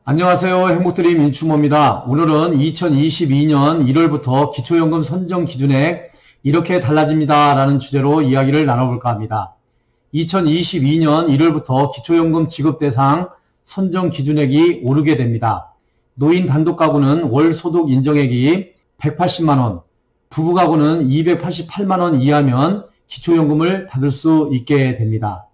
안녕하세요. 행복드림 윤충모입니다. 오늘은 2022년 1월부터 기초연금 선정 기준액 이렇게 달라집니다 라는 주제로 이야기를 나눠볼까 합니다. 2022년 1월부터 기초연금 지급 대상 선정 기준액이 오르게 됩니다. 노인 단독가구는 월 소득 인정액이 180만원, 부부가구는 288만원 이하면 기초연금을 받을 수 있게 됩니다.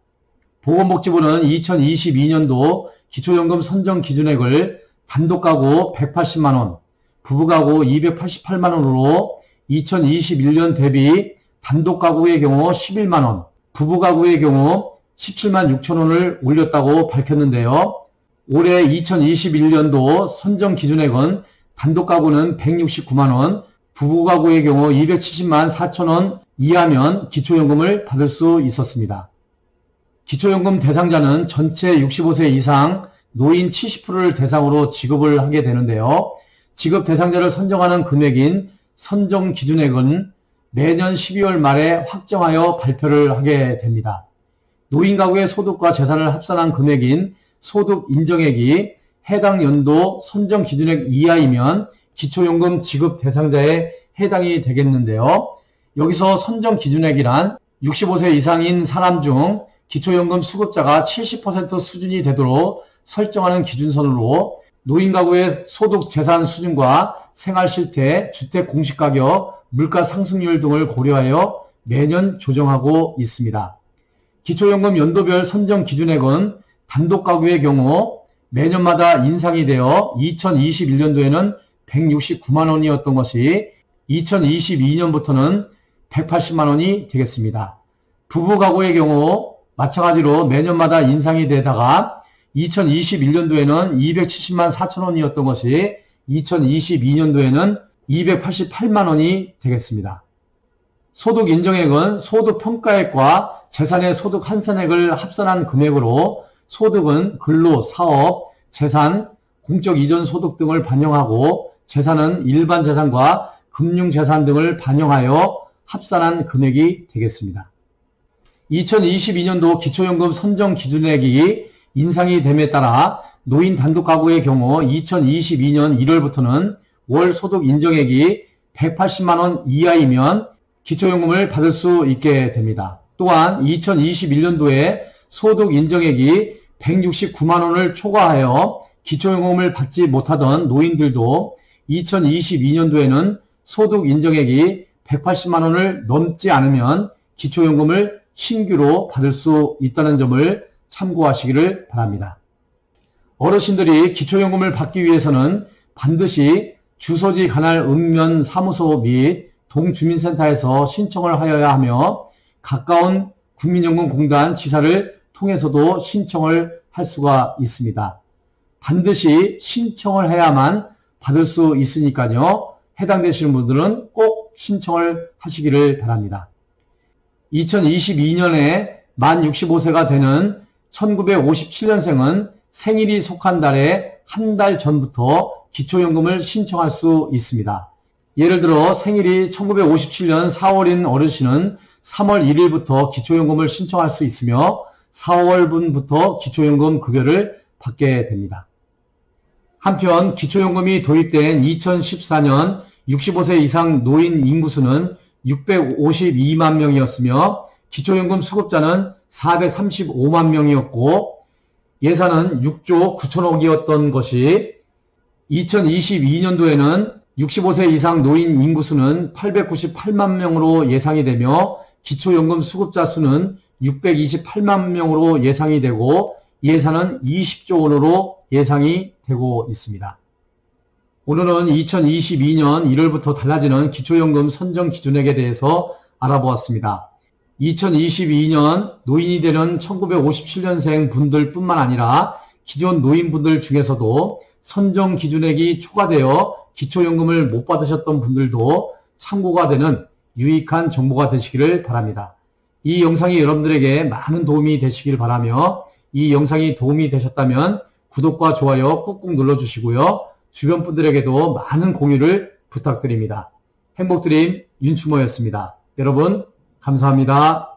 보건복지부는 2022년도 기초연금 선정 기준액을 단독가구 180만원, 부부가구 288만원으로 2021년 대비 단독가구의 경우 11만원, 부부가구의 경우 17만 6천원을 올렸다고 밝혔는데요. 올해 2021년도 선정 기준액은 단독가구는 169만원, 부부가구의 경우 270만 4천원 이하면 기초연금을 받을 수 있었습니다. 기초연금 대상자는 전체 65세 이상 노인 70%를 대상으로 지급을 하게 되는데요. 지급 대상자를 선정하는 금액인 선정 기준액은 매년 12월 말에 확정하여 발표를 하게 됩니다. 노인 가구의 소득과 재산을 합산한 금액인 소득 인정액이 해당 연도 선정 기준액 이하이면 기초연금 지급 대상자에 해당이 되겠는데요. 여기서 선정 기준액이란 65세 이상인 사람 중 기초연금 수급자가 70% 수준이 되도록 설정하는 기준선으로 노인 가구의 소득 재산 수준과 생활 실태, 주택 공시가격, 물가 상승률 등을 고려하여 매년 조정하고 있습니다. 기초연금 연도별 선정 기준액은 단독 가구의 경우 매년마다 인상이 되어 2021년도에는 169만 원이었던 것이 2022년부터는 180만 원이 되겠습니다. 부부 가구의 경우 마찬가지로 매년마다 인상이 되다가 2021년도에는 270만 4천 원이었던 것이 2022년도에는 288만 원이 되겠습니다. 소득 인정액은 소득 평가액과 재산의 소득 환산액을 합산한 금액으로 소득은 근로, 사업, 재산, 공적 이전 소득 등을 반영하고 재산은 일반 재산과 금융 재산 등을 반영하여 합산한 금액이 되겠습니다. 2022년도 기초연금 선정 기준액이 인상이 됨에 따라 노인 단독가구의 경우 2022년 1월부터는 월 소득 인정액이 180만원 이하이면 기초연금을 받을 수 있게 됩니다. 또한 2021년도에 소득 인정액이 169만원을 초과하여 기초연금을 받지 못하던 노인들도 2022년도에는 소득 인정액이 180만원을 넘지 않으면 기초연금을 신규로 받을 수 있다는 점을 참고하시기를 바랍니다. 어르신들이 기초연금을 받기 위해서는 반드시 주소지 관할 읍면 사무소 및 동주민센터에서 신청을 하여야 하며 가까운 국민연금공단 지사를 통해서도 신청을 할 수가 있습니다. 반드시 신청을 해야만 받을 수 있으니까요. 해당되시는 분들은 꼭 신청을 하시기를 바랍니다. 2022년에 만 65세가 되는 1957년생은 생일이 속한 달에 한 달 전부터 기초연금을 신청할 수 있습니다. 예를 들어 생일이 1957년 4월인 어르신은 3월 1일부터 기초연금을 신청할 수 있으며 4월분부터 기초연금 급여를 받게 됩니다. 한편 기초연금이 도입된 2014년 65세 이상 노인 인구수는 652만 명이었으며 기초연금 수급자는 435만 명이었고 예산은 6조 9천억이었던 것이 2022년도에는 65세 이상 노인 인구수는 898만 명으로 예상이 되며 기초연금 수급자 수는 628만 명으로 예상이 되고 예산은 20조 원으로 예상이 되고 있습니다. 오늘은 2022년 1월부터 달라지는 기초연금 선정 기준액에 대해서 알아보았습니다. 2022년 노인이 되는 1957년생 분들 뿐만 아니라 기존 노인분들 중에서도 선정 기준액이 초과되어 기초연금을 못 받으셨던 분들도 참고가 되는 유익한 정보가 되시기를 바랍니다. 이 영상이 여러분들에게 많은 도움이 되시길 바라며 이 영상이 도움이 되셨다면 구독과 좋아요 꾹꾹 눌러주시고요. 주변 분들에게도 많은 공유를 부탁드립니다. 행복드림 윤충모였습니다. 여러분 감사합니다.